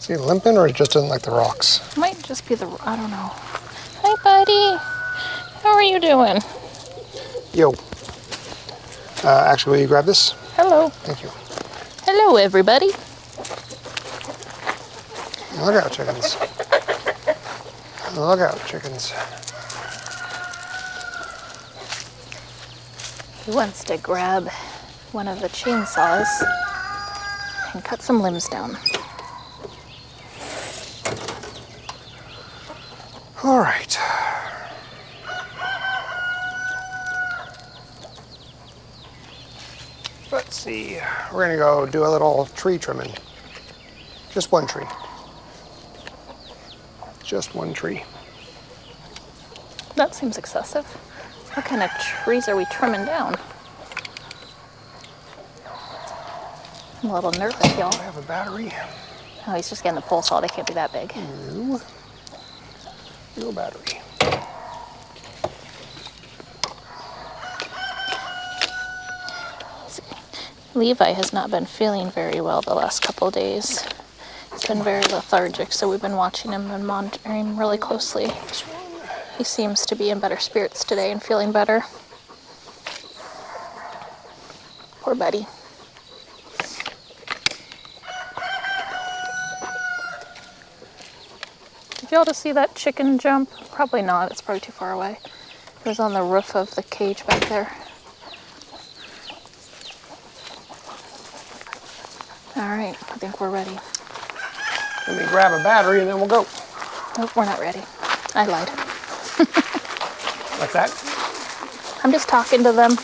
Is he limping or he just doesn't like the rocks? Might just be the, I don't know. Hi, buddy. How are you doing? Yo. Actually, will you grab this? Hello. Thank you. Hello, everybody. Look out, chickens. Look out, chickens. He wants to grab one of the chainsaws and cut some limbs down. All right. Let's see. We're gonna go do a little tree trimming. Just one tree. Just one tree. That seems excessive. What kind of trees are we trimming down? I'm a little nervous, y'all. I have a battery. Oh, he's just getting the pole saw. They can't be that big. No battery. Levi has not been feeling very well the last couple of days. He's been very lethargic, so we've been watching him and monitoring him really closely. He seems to be in better spirits today and feeling better. Poor buddy. Did y'all just see that chicken jump? Probably not, it's probably too far away. It was on the roof of the cage back there. All right, I think we're ready. Let me grab a battery and then we'll go. Nope, we're not ready. I lied. What's that? I'm just talking to them.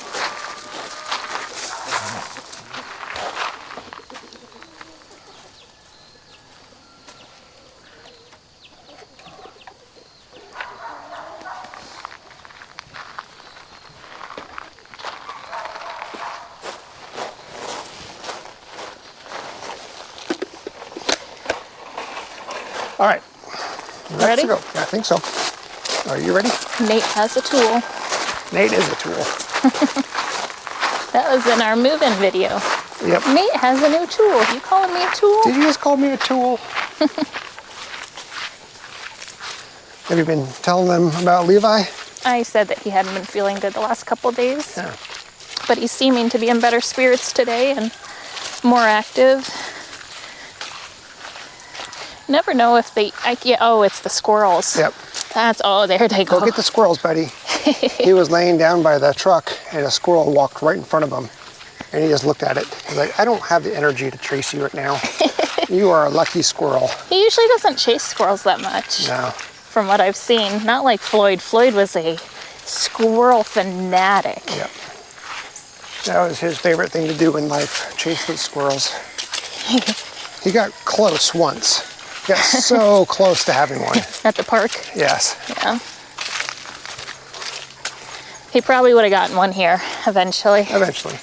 All right. Ready? Let's go. Yeah, I think so. Are you ready? Nate has a tool. Nate is a tool. That was in our move-in video. Yep. Nate has a new tool. You calling me a tool? Did you just call me a tool? Have you been telling them about Levi? I said that he hadn't been feeling good the last couple of days. Yeah. But he's seeming to be in better spirits today and more active. Never know if they, oh, it's the squirrels. Yep. Oh, there they go. Go get the squirrels, buddy. He was laying down by the truck and a squirrel walked right in front of him. And he just looked at it. He's like, I don't have the energy to chase you right now. You are a lucky squirrel. He usually doesn't chase squirrels that much. No. From what I've seen. Not like Floyd. Floyd was a squirrel fanatic. Yep. That was his favorite thing to do in life, chase the squirrels. He got close once. He got so close to having one. At the park? Yes. Yeah. He probably would have gotten one here eventually. Eventually.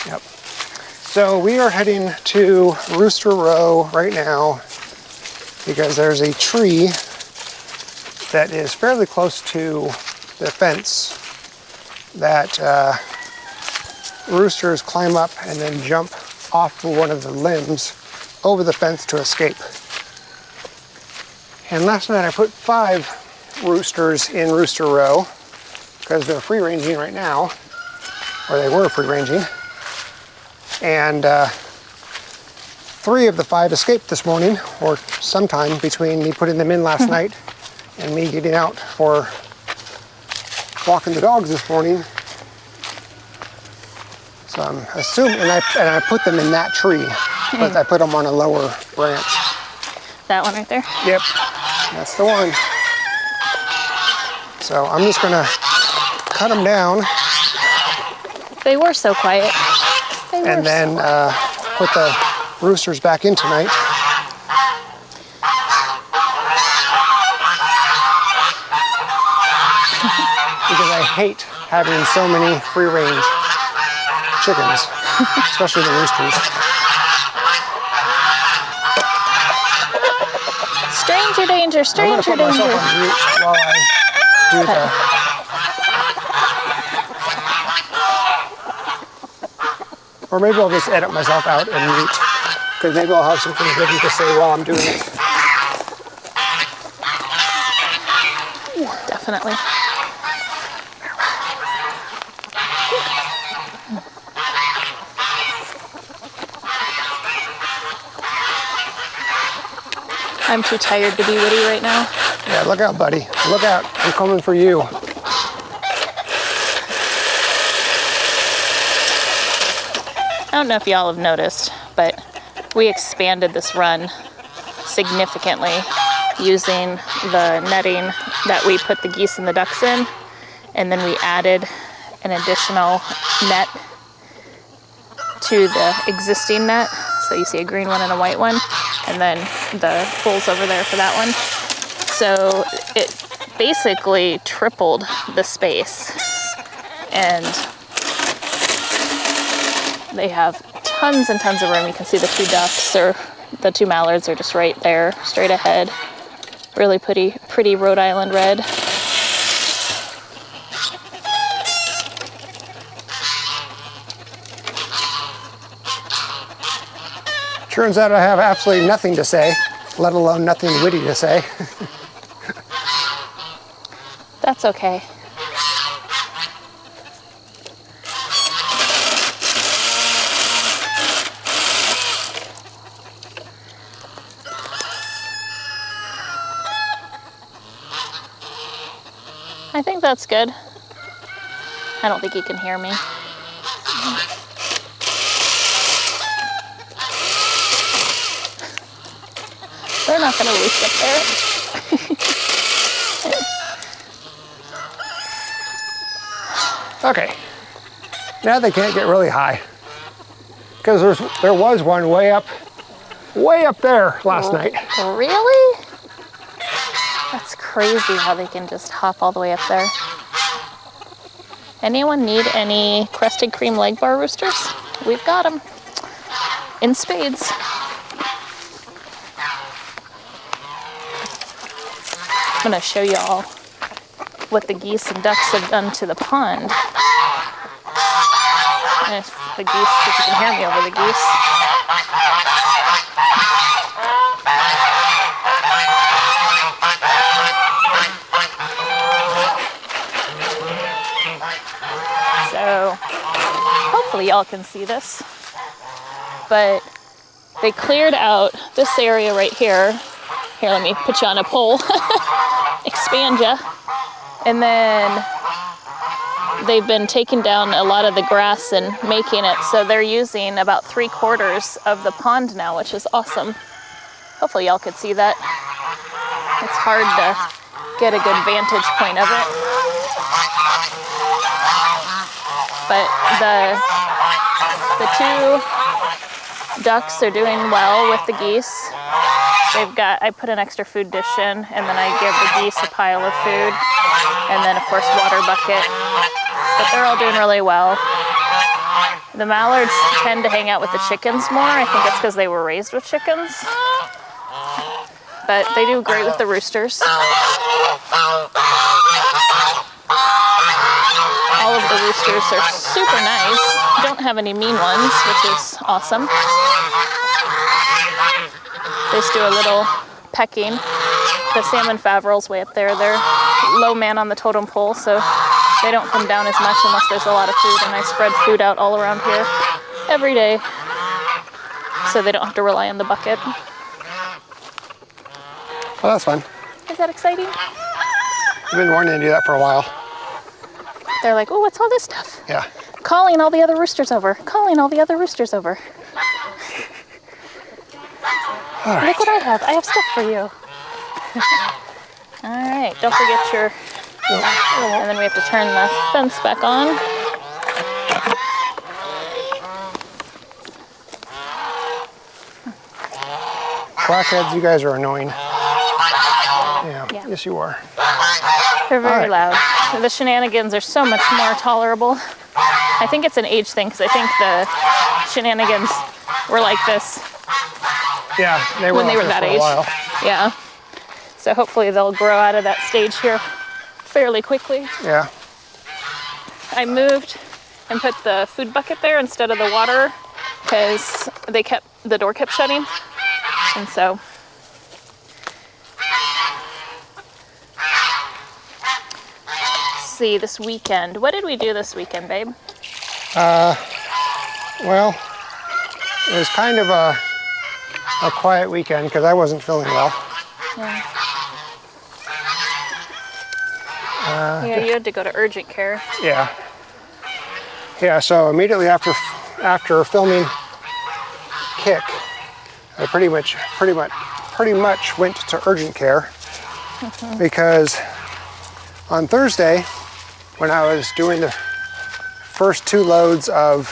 Yep. So we are heading to Rooster Row right now because there's a tree that is fairly close to the fence that roosters climb up and then jump off one of the limbs over the fence to escape. And last night I put 5 roosters in Rooster Row because they're free ranging right now, or they were free ranging. And 3 of the 5 escaped this morning, or sometime between me putting them in last night and me getting out for walking the dogs this morning. So I'm assuming, and I put them in that tree, but I put them on a lower branch. That one right there? Yep, that's the one. So I'm just gonna cut them down. They were so quiet. And then put the roosters back in tonight. Because I hate having so many free-range chickens, especially the roosters. Stranger danger, stranger I'm gonna put danger. myself on mute while I do or maybe I'll just edit myself out and mute. because maybe I'll have something hidden to say while I'm doing it. Definitely. I'm too tired to be witty right now. Yeah, look out, buddy. Look out. I'm coming for you. I don't know if y'all have noticed, but we expanded this run significantly using the netting that we put the geese and the ducks in, and then we added an additional net to the existing net. So you see a green one and a white one, and then the poles over there for that one. So it basically tripled the space, and they have tons and tons of room. You can see the two ducks, or the two mallards are just right there, straight ahead. Really pretty Rhode Island red. Turns out I have absolutely nothing to say, let alone nothing witty to say. That's okay. I think that's good. I don't think he can hear me. They're not going to roost up there. Okay, now they can't get really high, because there was one way up there last night. Really? That's crazy how they can just hop all the way up there. Anyone need any crested cream leg bar roosters? We've got them in spades. I'm gonna show y'all what the geese and ducks have done to the pond. And if you can hear me over the geese. So hopefully y'all can see this, but they cleared out this area right here. Here, let me put you on a pole, expand you. And then they've been taking down a lot of the grass and making it so they're using about 3/4 of the pond now, which is awesome. Hopefully y'all could see that. It's hard to get a good vantage point of it. But the two ducks are doing well with the geese. I put an extra food dish in, and then I give the geese a pile of food, and then of course water bucket. But they're all doing really well. The mallards tend to hang out with the chickens more. I think it's because they were raised with chickens. But they do great with the roosters. All of the roosters are super nice. Don't have any mean ones, which is awesome. They just do a little pecking. The salmon favril's way up there. They're low man on the totem pole, so they don't come down as much unless there's a lot of food, and I spread food out all around here every day so they don't have to rely on the bucket. Well, that's fun. Is that exciting? I've been wanting to do that for a while. They're like, oh, what's all this stuff? Yeah. Calling all the other roosters over. Calling all the other roosters over. All right. Look what I have. I have stuff for you. All right. Don't forget your... And then we have to turn the fence back on. Blackheads, you guys are annoying. Yeah. Yes, you are. They're very loud. The shenanigans are so much more tolerable. I think it's an age thing, because I think the shenanigans were like this. Yeah, they were when they were that age. Yeah. So hopefully they'll grow out of that stage here fairly quickly. Yeah. I moved and put the food bucket there instead of the water because the door kept shutting, and so. See, this weekend. What did we do this weekend, babe? Well, it was kind of a quiet weekend because I wasn't feeling well. Yeah. Yeah, you had to go to urgent care. Yeah. Yeah, so immediately after filming Kick, I pretty much went to urgent care because on Thursday, when I was doing the first 2 loads of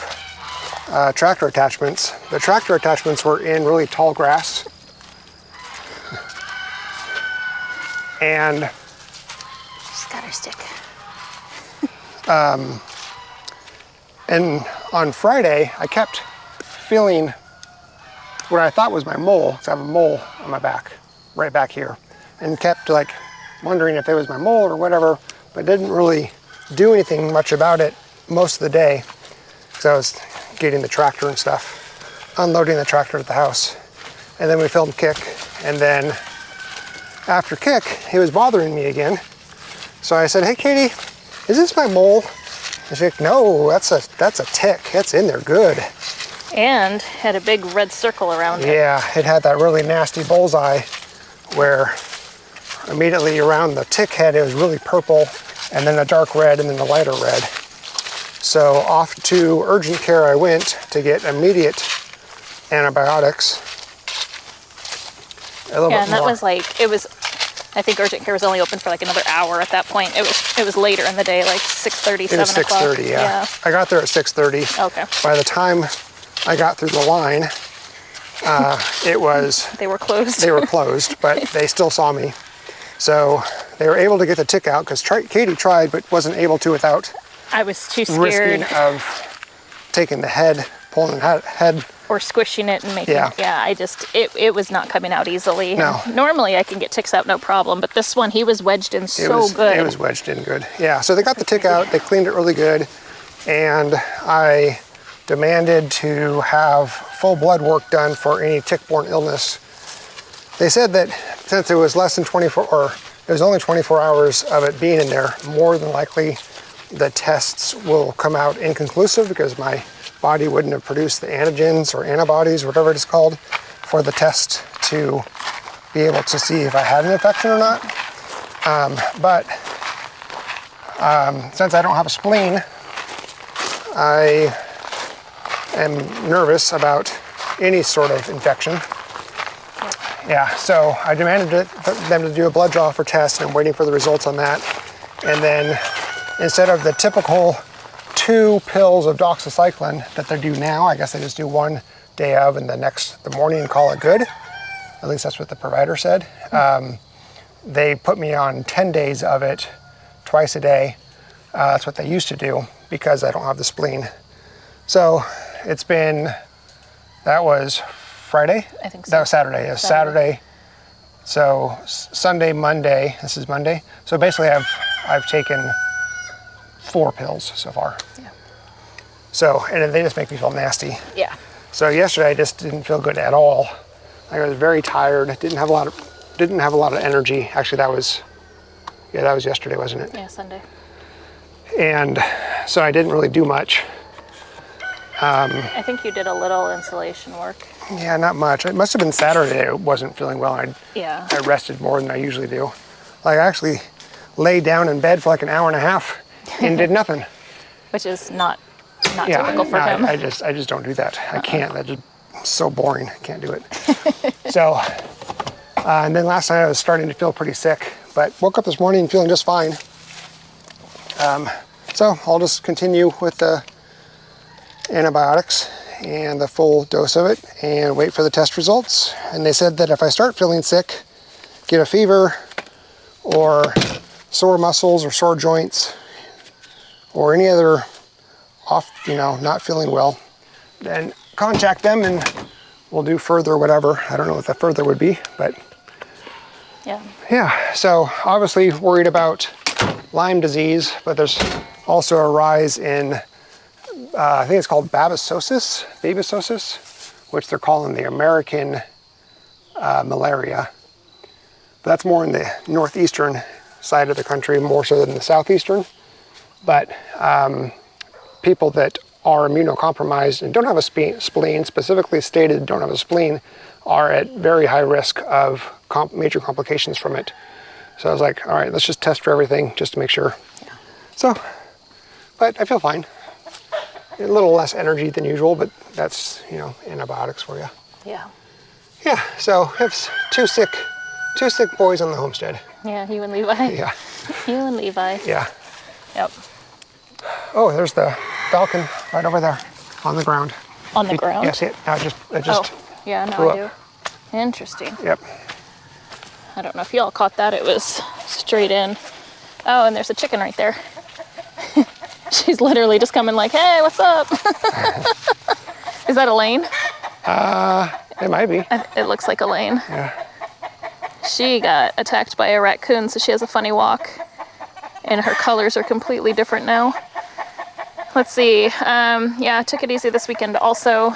tractor attachments, the tractor attachments were in really tall grass. And She's got her stick. And on Friday, I kept feeling what I thought was my mole, because I have a mole on my back, right back here, and kept like wondering if it was my mole or whatever, but didn't really do anything much about it most of the day, because I was getting the tractor and stuff, unloading the tractor at the house. And then we filmed Kick, and then after Kick, it was bothering me again. So I said, "Hey Katie, is this my mole?" And she's like, "No, that's a tick. It's in there good." And had a big red circle around it. Yeah, it had that really nasty bullseye where immediately around the tick head it was really purple, and then a dark red, and then a lighter red. So off to urgent care I went to get immediate antibiotics. Yeah, and that was like, I think urgent care was only open for like another hour at that point. It was later in the day, like 6:30, 7 o'clock. It was 6:30, yeah. I got there at 6:30. Okay. By the time I got through the line, it was... They were closed. They were closed, but they still saw me. So they were able to get the tick out, because Katie tried, but wasn't able to without... I was too scared. Risking of taking the head, pulling the head. Or squishing it and making it was not coming out easily. No. Normally I can get ticks out no problem, but this one, he was wedged in good. It was wedged in good. Yeah, so they got the tick out, they cleaned it really good, and I demanded to have full blood work done for any tick-borne illness. They said that since it was less than 24, or it was only 24 hours of it being in there, more than likely the tests will come out inconclusive, because my body wouldn't have produced the antigens or antibodies, whatever it is called, for the test to be able to see if I had an infection or not. But since I don't have a spleen, I am nervous about any sort of infection. Yeah, so I demanded them to do a blood draw for tests, and I'm waiting for the results on that. And then instead of the typical 2 pills of doxycycline that they do now, I guess they just do one day of and the morning and call it good. At least that's what the provider said. They put me on 10 days of it twice a day. That's what they used to do, because I don't have the spleen. So that was Friday? I think so. That was Saturday. It was Saturday. So Sunday, Monday, this is Monday. So basically I've taken 4 pills so far. Yeah. So, and they just make me feel nasty. Yeah. So yesterday I just didn't feel good at all. I was very tired, didn't have a lot of energy. Actually that was yesterday, wasn't it? Yeah, Sunday. And so I didn't really do much. I think you did a little insulation work. Yeah, not much. It must have been Saturday I wasn't feeling well. I rested more than I usually do. Like I actually laid down in bed for like an hour and a half and did nothing. Which is not typical for him. I just don't do that. I can't. That's just so boring. I can't do it. So, and then last night I was starting to feel pretty sick, but woke up this morning feeling just fine. So I'll just continue with the antibiotics and the full dose of it and wait for the test results. And they said that if I start feeling sick, get a fever or sore muscles or sore joints or any other not feeling well, then contact them and we'll do further whatever. I don't know what that further would be, but yeah. So obviously worried about Lyme disease, but there's also a rise in I think it's called babesiosis, which they're calling the American malaria. But that's more in the northeastern side of the country, more so than the southeastern. But people that are immunocompromised and don't have a spleen, specifically stated don't have a spleen, are at very high risk of major complications from it. So I was like, all right, let's just test for everything just to make sure. Yeah. So, but I feel fine. A little less energy than usual, but that's, you know, antibiotics for you. Yeah. Yeah, so it's two sick boys on the homestead. Yeah, you and Levi. Yeah. You and Levi. Yeah. Yep. Oh, there's the falcon right over there on the ground. On the ground? Yeah, see it? I just Oh, yeah, now flew I up. do. Interesting. Yep. I don't know if y'all caught that. It was straight in. Oh, and there's a chicken right there. She's literally just coming like, hey, what's up? Is that Elaine? It might be. It looks like Elaine. Yeah. She got attacked by a raccoon, so she has a funny walk. And her colors are completely different now. Let's see. Yeah, took it easy this weekend. Also,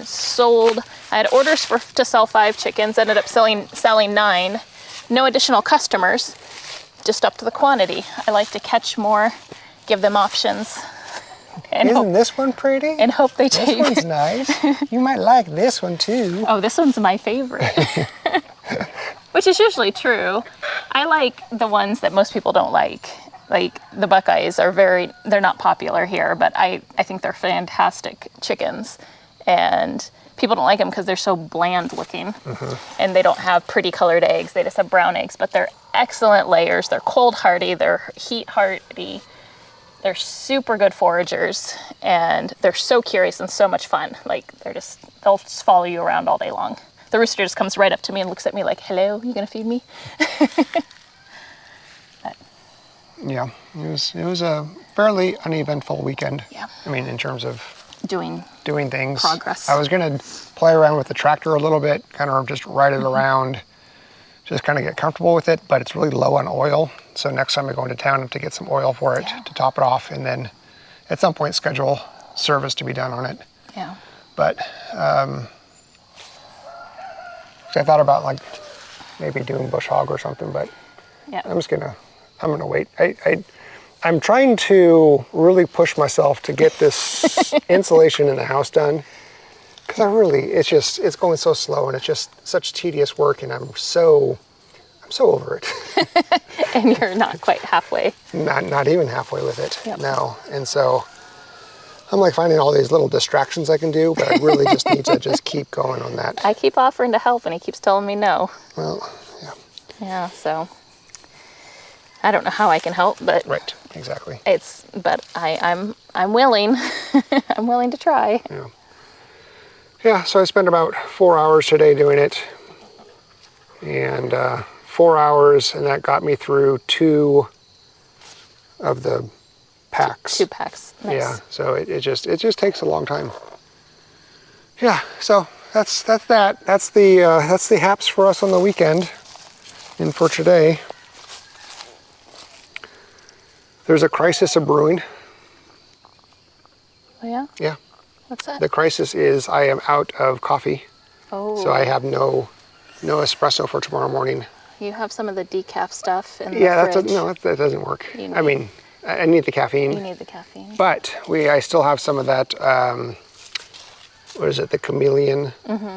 sold. I had orders to sell 5 chickens. Ended up selling 9. No additional customers. Just upped the quantity. I like to catch more, give them options, and Isn't this one pretty? and hope they This take. one's nice. You might like this one too. Oh, this one's my favorite. Which is usually true. I like the ones that most people don't like. Like the Buckeyes are they're not popular here, but I think they're fantastic chickens. And people don't like them because they're so bland looking. And they don't have pretty colored eggs. They just have brown eggs, but they're excellent layers. They're cold hardy, they're heat hardy. They're super good foragers, and they're so curious and so much fun. Like they'll just follow you around all day long. The rooster just comes right up to me and looks at me like, hello, you gonna feed me? Yeah, it was a fairly uneventful weekend. Yeah. I mean, in terms of Doing things. progress. I was gonna play around with the tractor a little bit, kind of just ride it around, just kind of get comfortable with it, but it's really low on oil. So next time I go into town, I have to get some oil for it to top it off, and then at some point schedule service to be done on it. Yeah. But so I thought about like maybe doing bush hog or something, but Yeah. I'm gonna wait. I'm trying to really push myself to get this insulation in the house done, because it's going so slow, and it's just such tedious work, and I'm so over it. And you're not quite halfway. Not even halfway with it. Yep. No. And so I'm like finding all these little distractions I can do, but I really just need to just keep going on that. I keep offering to help, and he keeps telling me no. Well, yeah. Yeah, so I don't know how I can help, but Right. Exactly. I'm willing. I'm willing to try. Yeah. Yeah. So I spent about 4 hours today doing it, and 4 hours, and that got me through 2 of the packs. 2 packs. Nice. Yeah. So it just takes a long time. Yeah. So that's that. That's the haps for us on the weekend, and for today. There's a crisis brewing. Oh, yeah? Yeah. What's that? The crisis is I am out of coffee, Oh. so I have no espresso for tomorrow morning. You have some of the decaf stuff in the Yeah, fridge. that doesn't work. You I mean, I need the caffeine. You need the caffeine. But I still have some of that. What is it? The chameleon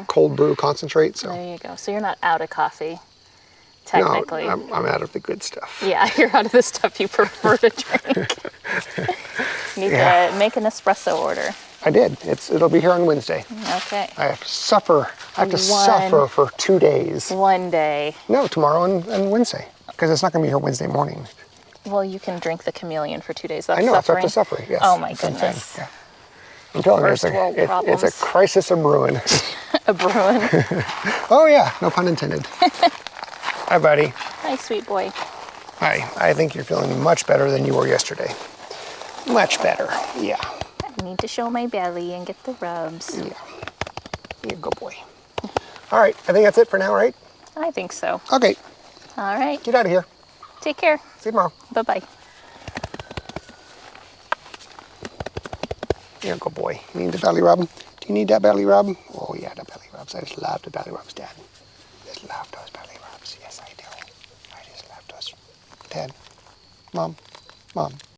cold brew concentrate. So There you go. So you're not out of coffee, no, technically. I'm out of the good stuff. Yeah, you're out of the stuff you prefer to drink. You need to make an espresso order. I did. It'll be here on Wednesday. Okay. I have to suffer for 2 days. One day. No, tomorrow and Wednesday, because it's not going to be here Wednesday morning. Well, you can drink the chameleon for 2 days. That's I know, suffering. it's up to suffering, yes. Oh my That's what I'm saying, goodness. yeah. I'm telling First you, world it's a problems. crisis of brewing. A Bruin. Oh yeah, no pun intended. Hi, buddy. Hi, sweet boy. Hi, I think you're feeling much better than you were yesterday. Much better, yeah. I need to show my belly and get the rubs. Yeah, you're a good boy. All right, I think that's it for now, right? I think so. Okay, All right. get out of here. Take care. See you tomorrow. Bye-bye. Here, good boy. You need the belly rub? Do you need that belly rub? Oh yeah, the belly rubs. I just love the belly rubs, Dad. Just love those belly rubs. Yes, I do. I just love those. Dad, Mom, Mom.